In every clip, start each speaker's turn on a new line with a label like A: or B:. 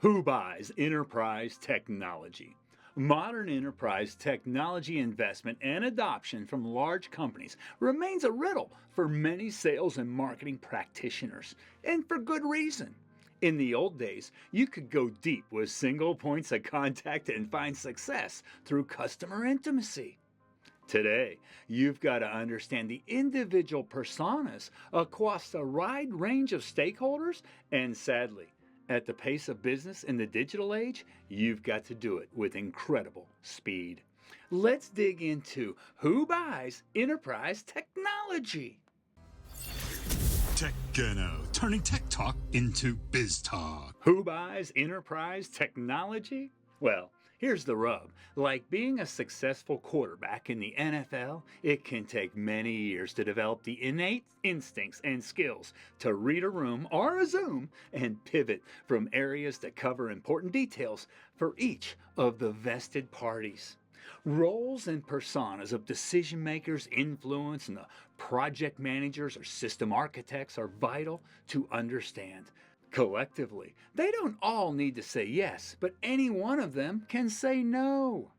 A: Who buys enterprise technology? Modern enterprise technology investment and adoption from large companies remains a riddle for many sales and marketing practitioners, and for good reason. In the old days, you could go deep with single points of contact and find success through customer intimacy. Today, you've got to understand the individual personas across a wide range of stakeholders, and sadly, at the pace of business in the digital age, you've got to do it with incredible speed. Let's dig into who buys enterprise technology.
B: Techgano, turning tech talk into biz talk.
A: Who buys enterprise technology? Well, here's the rub. Like being a successful quarterback in the NFL, it can take many years to develop the innate instincts and skills to read a room or a Zoom and pivot from areas that cover important details for each of the vested parties. Roles and personas of decision makers, influence, and the project managers or system architects are vital to understand. Collectively, they don't all need to say yes, but any one of them can say no.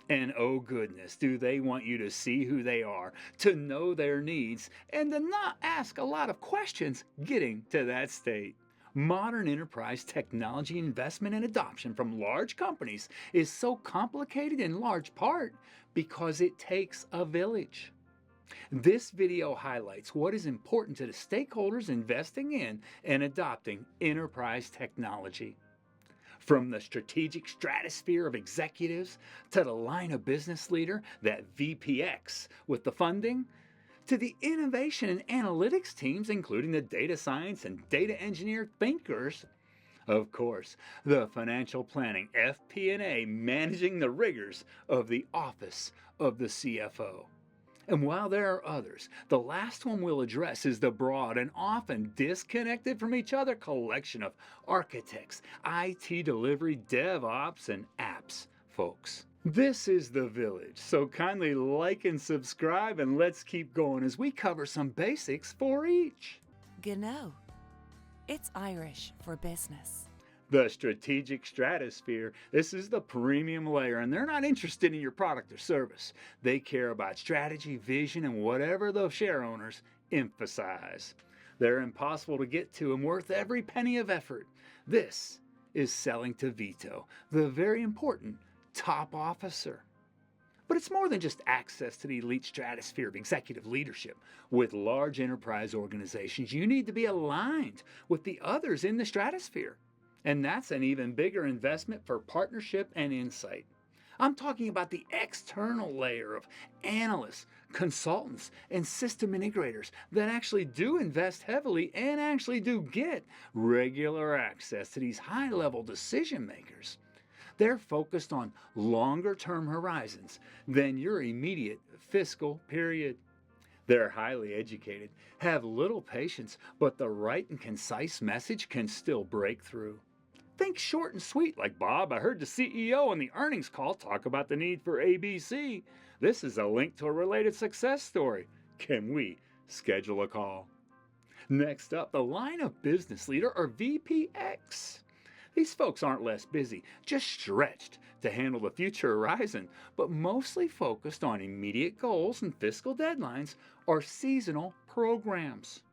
A: And oh goodness, do they want you to see who they are, to know their needs, and to not ask a lot of questions getting to that state. Modern enterprise technology investment and adoption from large companies is so complicated in large part because it takes a village. This video highlights what is important to the stakeholders investing in and adopting enterprise technology. From the strategic stratosphere of executives to the line of business leader, that VPX with the funding, to the innovation and analytics teams, including the data science and data engineer thinkers, of course, the financial planning FP&A managing the rigors of the office of the CFO. And while there are others, the last one we'll address is the broad and often disconnected from each other collection of architects, IT delivery, DevOps, and apps folks. This is The Village, so kindly like and subscribe, and let's keep going as we cover some basics for each.
C: Gno. It's Irish for business.
A: The strategic stratosphere, this is the premium layer, and they're not interested in your product or service. They care about strategy, vision, and whatever the share owners emphasize. They're impossible to get to and worth every penny of effort. This is selling to Vito, the very important top officer. But it's more than just access to the elite stratosphere of executive leadership. With large enterprise organizations, you need to be aligned with the others in the stratosphere. And that's an even bigger investment for partnership and insight. I'm talking about the external layer of analysts, consultants, and system integrators that actually do invest heavily and actually do get regular access to these high-level decision makers. They're focused on longer-term horizons than your immediate fiscal period. They're highly educated, have little patience, but the right and concise message can still break through. Think short and sweet, like Bob, I heard the CEO on the earnings call talk about the need for ABC. This is a link to a related success story. Can we schedule a call? Next up, the line of business leader, or VPX. These folks aren't less busy, just stretched to handle the future horizon, but mostly focused on immediate goals and fiscal deadlines or seasonal programs.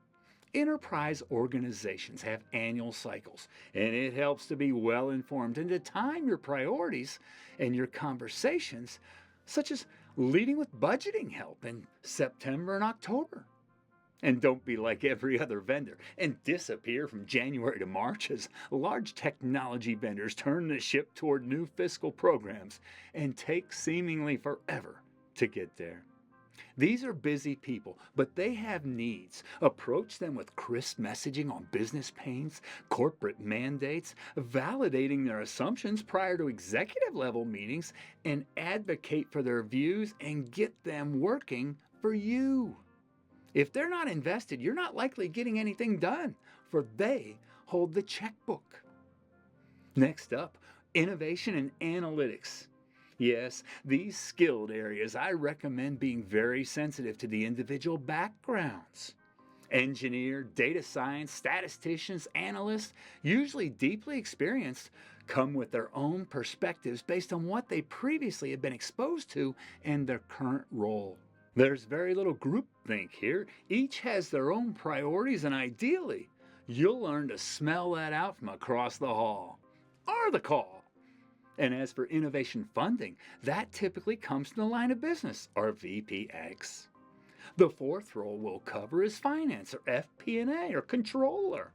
A: Enterprise organizations have annual cycles, and it helps to be well informed and to time your priorities and your conversations, such as leading with budgeting help in September and October. And don't be like every other vendor and disappear from January to March as large technology vendors turn the ship toward new fiscal programs and take seemingly forever to get there. These are busy people, but they have needs. Approach them with crisp messaging on business pains, corporate mandates, validating their assumptions prior to executive level meetings, and advocate for their views and get them working for you. If they're not invested, you're not likely getting anything done, for they hold the checkbook. Next up, innovation and analytics. Yes, these skilled areas, I recommend being very sensitive to the individual backgrounds. Engineer, data science, statisticians, analysts, usually deeply experienced, come with their own perspectives based on what they previously have been exposed to and their current role. There's very little groupthink here. Each has their own priorities, and ideally, you'll learn to smell that out from across the hall or the call. And as for innovation funding, that typically comes from the line of business, or VPX. The fourth role we'll cover is finance, or FP&A, or controller.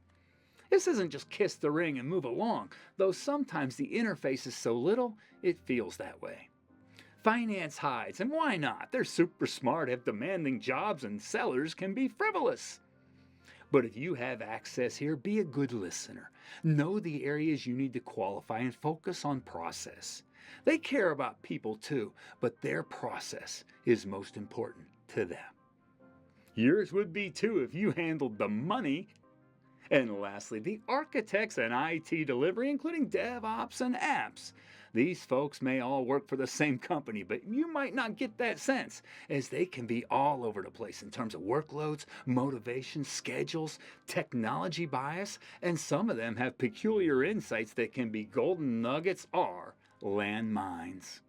A: This isn't just kiss the ring and move along, though sometimes the interface is so little, it feels that way. Finance hides, and why not? They're super smart, have demanding jobs, and sellers can be frivolous. But if you have access here, be a good listener. Know the areas you need to qualify and focus on process. They care about people too, but their process is most important to them. Yours would be too if you handled the money. And lastly, the architects and IT delivery, including DevOps and apps. These folks may all work for the same company, but you might not get that sense, as they can be all over the place in terms of workloads, motivation, schedules, technology bias, and some of them have peculiar insights that can be golden nuggets or landmines.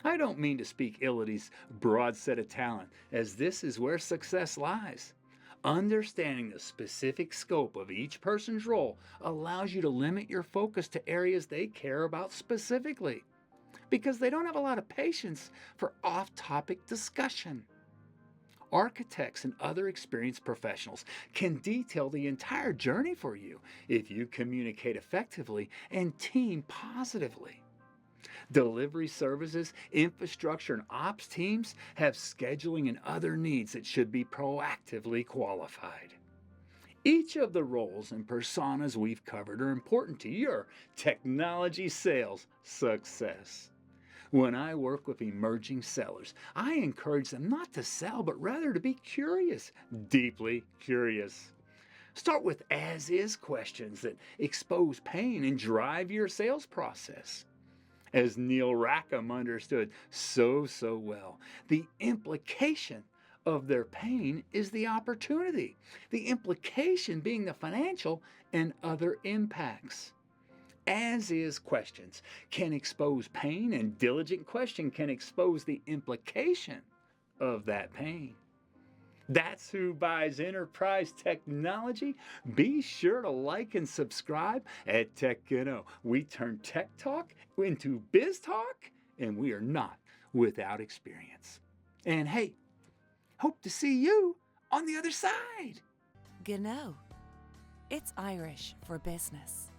A: I don't mean to speak ill of these broad set of talent, as this is where success lies. Understanding the specific scope of each person's role allows you to limit your focus to areas they care about specifically, because they don't have a lot of patience for off-topic discussion. Architects and other experienced professionals can detail the entire journey for you if you communicate effectively and team positively. Delivery services, infrastructure, and ops teams have scheduling and other needs that should be proactively qualified. Each of the roles and personas we've covered are important to your technology sales success. When I work with emerging sellers, I encourage them not to sell, but rather to be curious, deeply curious. Start with as-is questions that expose pain and drive your sales process. As Neil Rackham understood so well, the implication of their pain is the opportunity, the implication being the financial and other impacts. As-is questions can expose pain, and diligent question can expose the implication of that pain. That's who buys enterprise technology. Be sure to like and subscribe at TechGeno. We turn tech talk into biz talk, and we are not without experience. And hey, hope to see you on the other side.
C: Gno. It's Irish for business.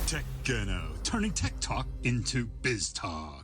B: TechGeno, turning tech talk into biz talk.